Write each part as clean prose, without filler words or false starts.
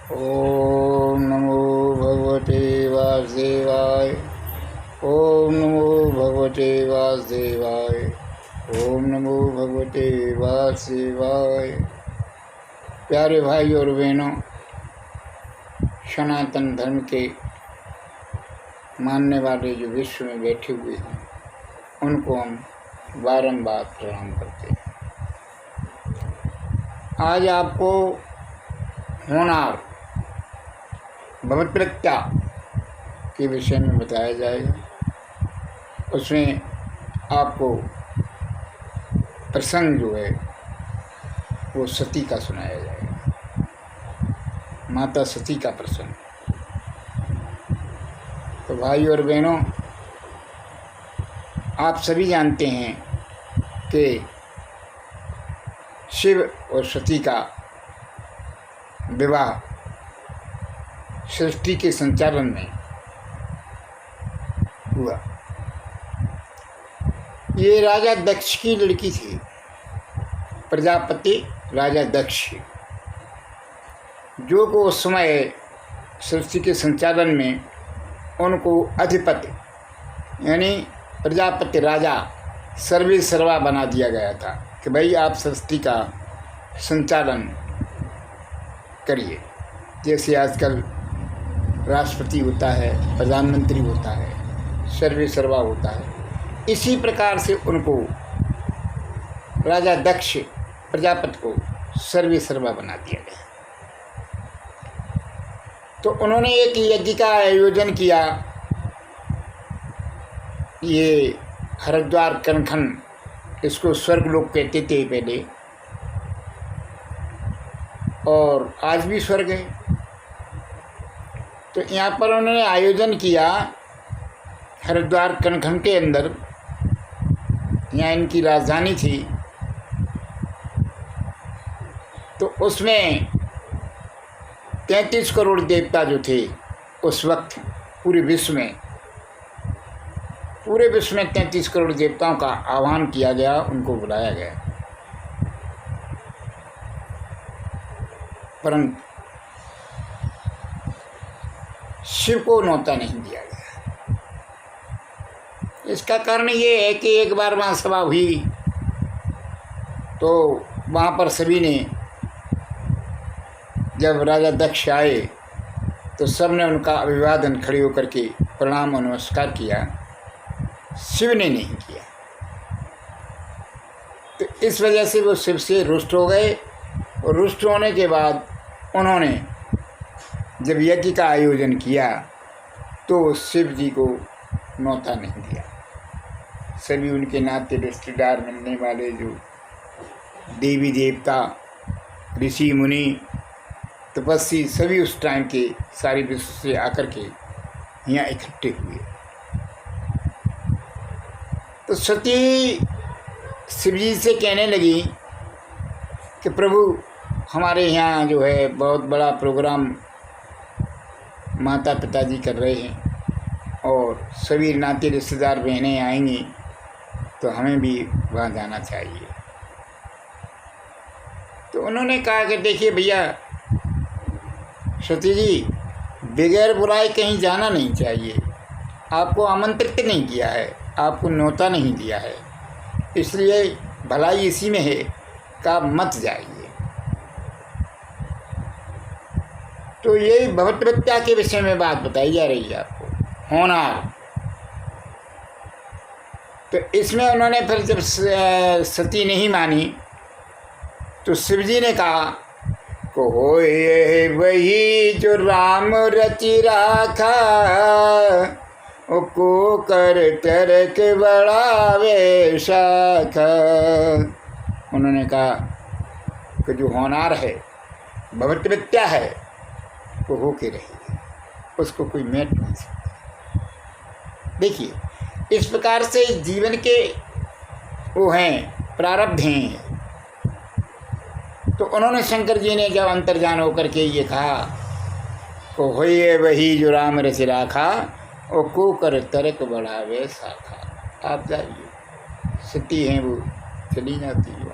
ओम नमो भगवते वासुदेवाय। ओम नमो भगवते वासुदेवाय। ओम नमो भगवते वासुदेवाय। प्यारे भाई और बहनों, सनातन धर्म के मानने वाले जो विश्व में बैठे हुए हैं, उनको हम बारंबार प्रणाम करते हैं। आज आपको होनार भवत्प्रत्या के विषय में बताया जाएगा। उसमें आपको प्रसंग जो है वो सती का सुनाया जाएगा, माता सती का प्रसंग। तो भाई और बहनों, आप सभी जानते हैं कि शिव और सती का विवाह सृष्टि के संचालन में हुआ। ये राजा दक्ष की लड़की थी, प्रजापति राजा दक्ष, जो को उस समय सृष्टि के संचालन में उनको अधिपति यानी प्रजापति राजा सर्वे सर्वा बना दिया गया था कि भाई आप सृष्टि का संचालन करिए। जैसे आजकल राष्ट्रपति होता है, प्रधानमंत्री होता है, सर्वे सर्वा होता है, इसी प्रकार से उनको राजा दक्ष प्रजापति को सर्वे सर्वा बना दिया गया। तो उन्होंने एक यज्ञ का आयोजन किया। ये हरिद्वार कनखन, इसको स्वर्गलोक कहते थे पहले, और आज भी स्वर्ग है। तो यहाँ पर उन्होंने आयोजन किया हरिद्वार कनखन के अंदर, यहाँ इनकी राजधानी थी। तो उसमें 33 करोड़ देवता जो थे उस वक्त पूरे विश्व में 33 करोड़ देवताओं का आह्वान किया गया, उनको बुलाया गया। परंतु शिव को न्योता नहीं दिया गया। इसका कारण ये है कि एक बार वहाँ सभा हुई तो वहाँ पर सभी ने, जब राजा दक्ष आए तो सब ने उनका अभिवादन खड़े होकर के प्रणाम और नमस्कार किया। शिव ने नहीं किया। तो इस वजह से वो शिव से रुष्ट हो गए, और रुष्ट होने के बाद उन्होंने जब यज्ञ का आयोजन किया तो शिव जी को न्योता नहीं दिया। सभी उनके नाते रिश्तेदार, मिलने वाले जो देवी देवता, ऋषि मुनि, तपस्वी, सभी उस टाइम के सारी विश्व से आकर के यहाँ इकट्ठे हुए। तो सती शिवजी से कहने लगी कि प्रभु, हमारे यहाँ जो है बहुत बड़ा प्रोग्राम माता पिताजी कर रहे हैं और सभी नाते रिश्तेदार बहनें आएंगी, तो हमें भी वहाँ जाना चाहिए। तो उन्होंने कहा कि देखिए भैया सती जी, बगैर बुलाए कहीं जाना नहीं चाहिए। आपको आमंत्रित नहीं किया है, आपको न्योता नहीं दिया है, इसलिए भलाई इसी में है कि आप मत जाइए। तो यही भवत्प्रत्या के विषय में बात बताई जा रही है आपको, होनार। तो इसमें उन्होंने फिर जब सती नहीं मानी तो शिवजी ने कहा को होए वही जो राम रचि राखा, को कर तरक बढ़ावे शाखा। उन्होंने कहा कि जो होनार है, भवत्प्रत्या है, वो होके रहेगी, उसको कोई मेट नहीं सकता। देखिए, इस प्रकार से जीवन के वो हैं, प्रारब्ध हैं। तो उन्होंने, शंकर जी ने जब अंतर्जान होकर के ये कहा को होइए वही जो राम रचि राखा, और को कर तरक बढ़ावे शाखा। आप जाइए, सती हैं वो चली जाती है।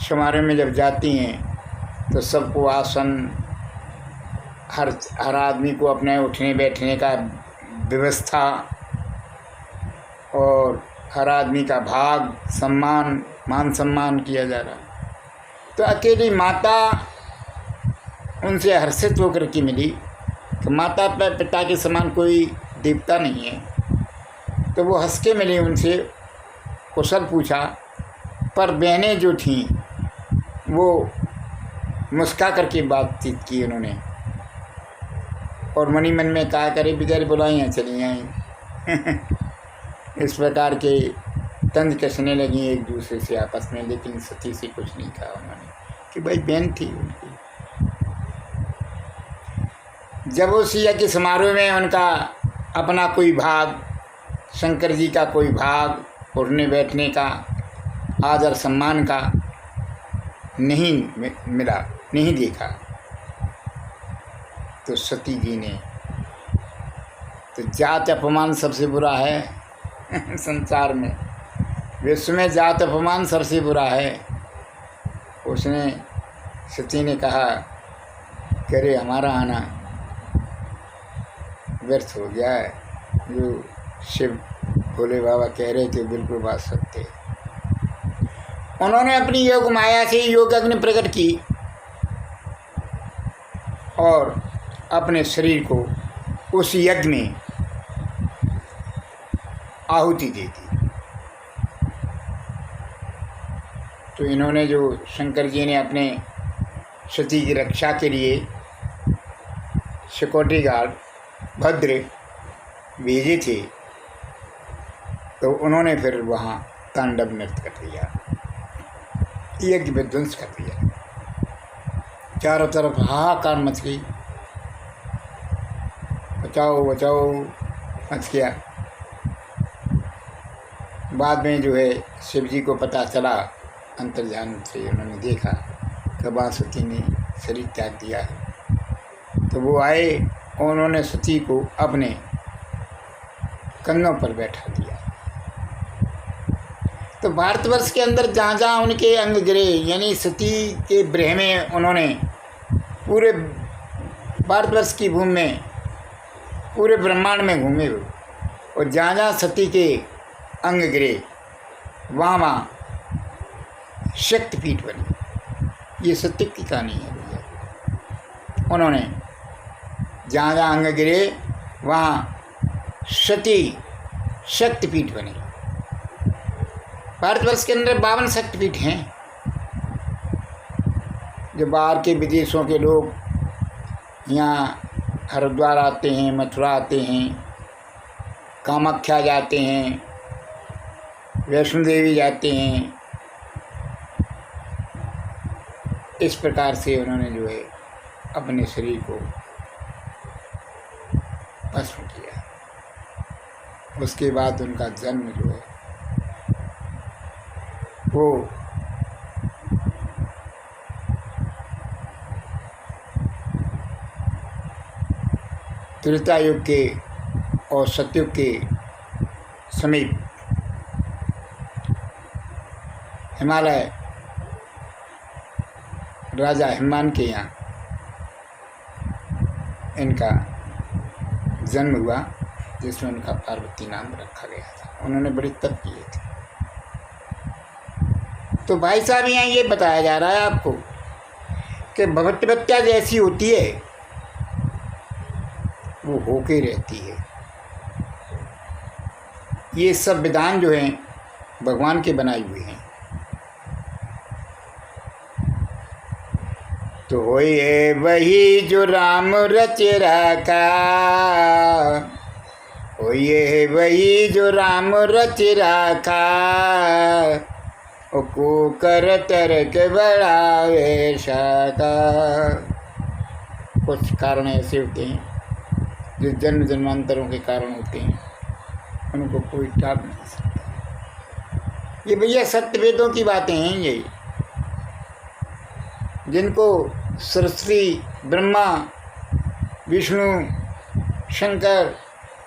समारोह में जब जाती हैं, तो सबको आसन, हर आदमी को अपने उठने बैठने का व्यवस्था और हर आदमी का भाग, सम्मान, मान सम्मान किया जा रहा। तो अकेली माता उनसे हर्षित होकर के मिली कि माता पिता के समान कोई देवता नहीं है। तो वो हंस के मिली उनसे, कुशल पूछा। पर बहनें जो थीं वो मुस्का करके बातचीत की उन्होंने, और मनी मन में कहा करे बिचारी बुलाइयाँ चली आई। इस प्रकार के तंज कसने लगी एक दूसरे से आपस में, लेकिन सती से कुछ नहीं कहा उन्होंने कि भाई बहन थी उनकी। जब उस यज्ञ समारोह में उनका अपना कोई भाग, शंकर जी का कोई भाग, उठने बैठने का, आदर सम्मान का नहीं मिला, नहीं देखा, तो सती जी ने, तो जात अपमान सबसे बुरा है संसार में, विश्व में जात अपमान सबसे बुरा है। उसने, सती ने कहा कि अरे हमारा आना व्यर्थ हो गया है, जो शिव भोले बाबा कह रहे थे बिल्कुल बात सत्य है। उन्होंने अपनी योग माया से योग अग्नि प्रकट की और अपने शरीर को उस यज्ञ में आहुति दे दी। तो इन्होंने, जो शंकर जी ने अपने सती की रक्षा के लिए सिक्योरिटी गार्ड भद्र भेजे थे, तो उन्होंने फिर वहाँ तांडव नृत्य कर दिया, यज्ञ विध्वंस कर दिया। चारों तरफ हाहाकार मच गई, बचाओ बचाओ मच गया। बाद में जो है शिव जी को पता चला, अंतर्ध्यान से उन्होंने देखा कि सती ने शरीर त्याग दिया है। तो वो आए और उन्होंने सती को अपने कंधों पर बैठा दिया। तो भारतवर्ष के अंदर जहाँ जहाँ उनके अंग गिरे, यानी सती के ब्रह में उन्होंने पूरे भारतवर्ष की भूमि में, पूरे ब्रह्मांड में घूमे हुए, और जहाँ जहाँ सती के अंग गिरे वहाँ वहाँ शक्तिपीठ बनी। ये सत्य की कहानी है भैया। उन्होंने जहाँ जहाँ अंग गिरे वहाँ सती शक्तिपीठ बनी। भारतवर्ष के अंदर 52 शक्तिपीठ हैं। जो बाहर के विदेशों के लोग यहाँ हरिद्वार आते हैं, मथुरा आते हैं, कामाख्या जाते हैं, वैष्णो देवी जाते हैं, इस प्रकार से उन्होंने जो है अपने शरीर को भस्म किया। उसके बाद उनका जन्म जो है वो त्रेता युग के और सतयुग के समीप हिमालय राजा हिमान के यहाँ इनका जन्म हुआ, जिसमें उनका पार्वती नाम रखा गया था। उन्होंने बड़े तप किए थे। तो भाई साहब यहाँ ये बताया जा रहा है आपको कि भगवत्या जैसी होती है वो होके रहती है। ये सब विधान जो हैं भगवान के बनाए हुए हैं। तो होए वही जो राम रच रखा, होए वही जो राम रच रखा, को कर तरक बढ़ावे शाखा। कुछ कारण ऐसे होते हैं जो जन्म जन्मांतरों के कारण होते हैं, उनको कोई टाल नहीं सकता। ये भैया सत्य वेदों की बातें हैं, ये जिनको सरस्वती, ब्रह्मा, विष्णु, शंकर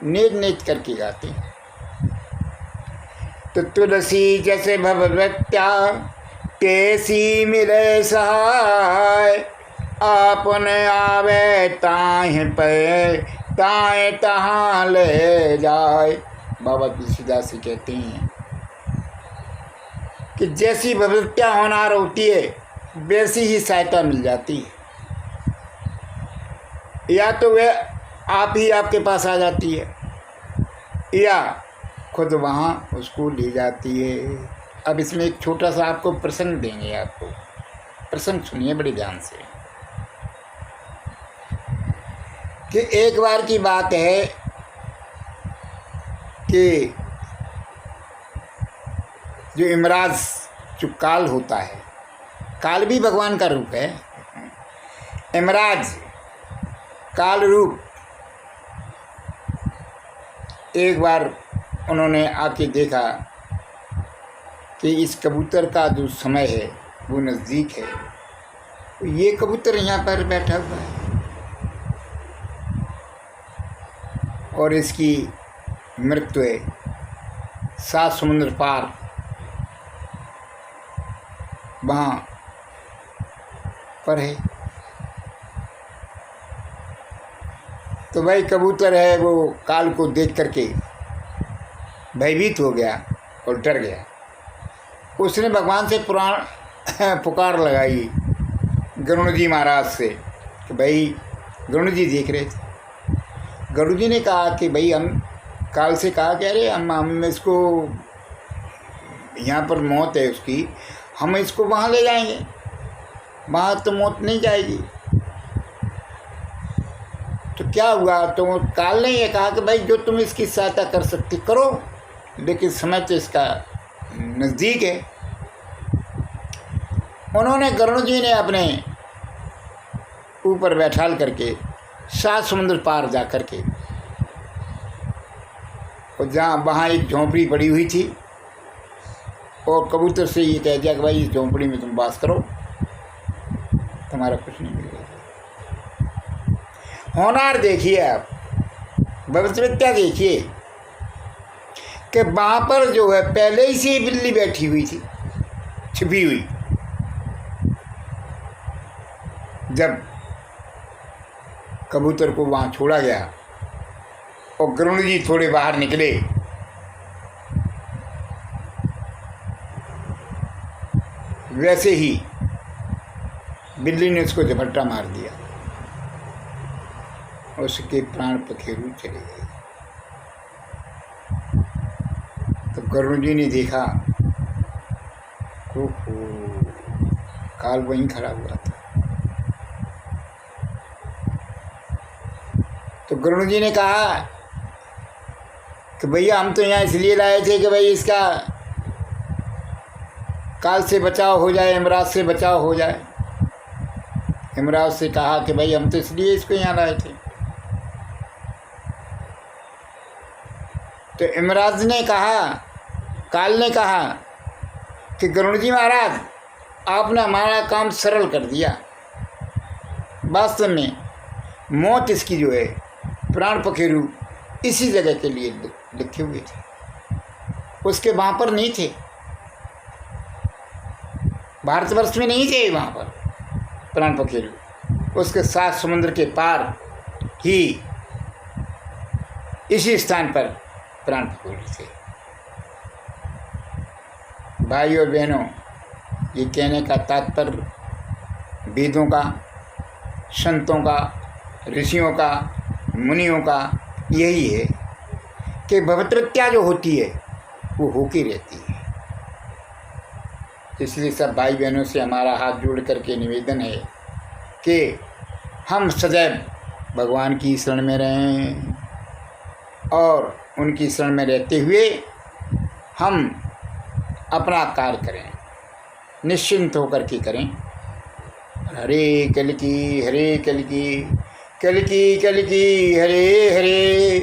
नेत नेत करके गाते हैं। तो तुलसी जैसे भवभक्त्या कैसी मिले सहाय, आपने आवे ताहि पे ताए तहाँ ले जाए। बाबा तुलसीदास जी कहते हैं कि जैसी भगवत्या होनार होती है वैसी ही सहायता मिल जाती है। या तो वह आप ही आपके पास आ जाती है या खुद वहाँ उसको ले जाती है। अब इसमें एक छोटा सा आपको प्रसंग देंगे, आपको प्रसंग सुनिए बड़े ध्यान से। कि एक बार की बात है कि जो यमराज जो काल होता है, काल भी भगवान का रूप है, यमराज काल रूप, एक बार उन्होंने आके देखा कि इस कबूतर का जो समय है वो नज़दीक है, तो ये कबूतर यहाँ पर बैठा हुआ है और इसकी मृत्यु है 7 समुद्र पार वहाँ पर है। तो भाई कबूतर है वो काल को देख करके भयभीत हो गया और डर गया। उसने भगवान से पुकार लगाई गरुड़ जी महाराज से कि भाई गरुड़ जी देख रहे थे। गरुड़ जी ने कहा कि भाई हम काल से कहा कि अरे हम इसको यहाँ पर मौत है उसकी, हम इसको वहाँ ले जाएंगे, वहाँ तो मौत नहीं जाएगी। तो क्या हुआ, तो काल ने ये कहा कि भाई जो तुम इसकी सहायता कर सकती करो, लेकिन समय तो इसका नज़दीक है। उन्होंने गरुड़ जी ने अपने ऊपर बैठाल करके 7 समुद्र पार जा कर के, और जहाँ वहाँ एक झोंपड़ी पड़ी हुई थी, और कबूतर से ये कह दिया कि भाई इस झोंपड़ी में तुम वास करो, तुम्हारा कुछ नहीं मिलेगा। होनार देखिए आप, भविष्यवक्ता देखिए कि वहाँ पर जो है पहले ही से बिल्ली बैठी हुई थी, छिपी हुई। जब कबूतर को वहाँ छोड़ा गया और गरुड़ जी थोड़े बाहर निकले, वैसे ही बिल्ली ने उसको झपट्टा मार दिया, उसके प्राण पखेरु चले गए। तो गरुड़ जी ने देखा, काल वहीं खड़ा हुआ था। तो गरुड़ जी ने कहा कि भैया हम तो यहाँ इसलिए लाए थे कि भाई इसका काल से बचाव हो जाए, यमराज से बचाव हो जाए। यमराज से कहा कि भाई हम तो इसलिए इसको यहाँ लाए थे। तो यमराज ने कहा, काल ने कहा कि गरुड़ जी महाराज आपने हमारा काम सरल कर दिया। वास्तव में मौत इसकी जो है, प्राण पखेरु इसी जगह के लिए लिखे हुए थे, उसके वहाँ पर नहीं थे, भारतवर्ष में नहीं थे वहाँ पर प्राण पखेरु। उसके 7 समुद्र के पार ही इसी स्थान पर प्राण पखेरु थे। भाई और बहनों, ये कहने का तात्पर्य वेदों का, संतों का, ऋषियों का, मुनियों का यही है कि भविष्यवक्ता जो होती है वो होती रहती है। इसलिए सब भाई बहनों से हमारा हाथ जोड़ करके निवेदन है कि हम सदैव भगवान की शरण में रहें और उनकी शरण में रहते हुए हम अपना कार्य करें, निश्चिंत होकर के करें। हरे कल की, हरे कल की, कल की हरे हरे,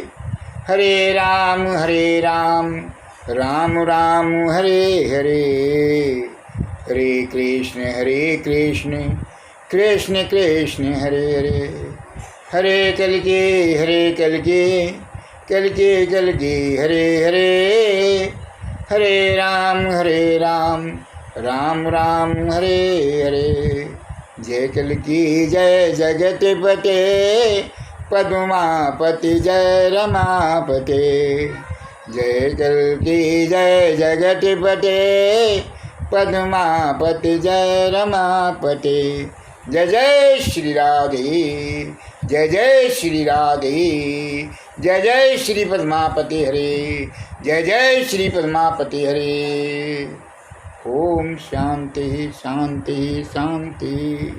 हरे राम राम राम हरे हरे, हरे कृष्ण कृष्ण कृष्ण हरे हरे, हरे कल की, कल की हरे हरे, हरे राम राम राम हरे हरे, जय कल की जय जगतपते पद्मापति जय रमापते। जय कल की जय जगतपते पद्मापति जय रमापते। जय जय श्री राधे, जय जय श्री राधे, जय जय श्री पद्मापति हरे, जय जय श्री पद्मापति हरे। ओम शांति शांति शांति।